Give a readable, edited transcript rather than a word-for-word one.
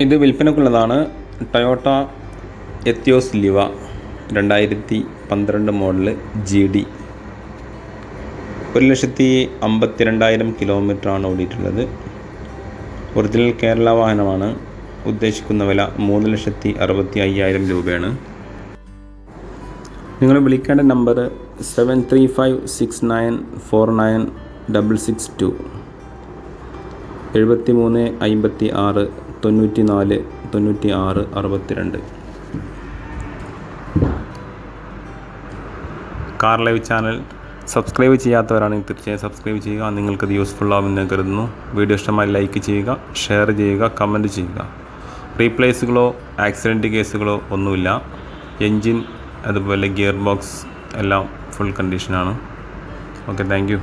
ഇത് വിൽപ്പനക്കുള്ളതാണ്. Toyota Etios Liva 2012 model GD. 1,52,000 കിലോമീറ്ററാണ് ഓടിയിട്ടുള്ളത്. ഒറിജിനൽ കേരള വാഹനമാണ്. ഉദ്ദേശിക്കുന്ന വില 3,65,000 രൂപയാണ്. നിങ്ങൾ വിളിക്കേണ്ട number 7356949662 73 56 94 96 62. Car live channel subscribe ചെയ്യാത്തവരാണെങ്കിൽ തീർച്ചയായും സബ്സ്ക്രൈബ് ചെയ്യുക. നിങ്ങൾക്കത് യൂസ്ഫുൾ ആവുമെന്ന് കരുതുന്നു. വീഡിയോ ഇഷ്ടമായി ലൈക്ക് ചെയ്യുക, ഷെയർ ചെയ്യുക, കമൻറ്റ് ചെയ്യുക. റീപ്ലേസുകളോ ആക്സിഡൻറ്റ് കേസുകളോ ഒന്നുമില്ല. എൻജിൻ അതുപോലെ ഗിയർ ബോക്സ് എല്ലാം ഫുൾ കണ്ടീഷനാണ്. Okay, thank you.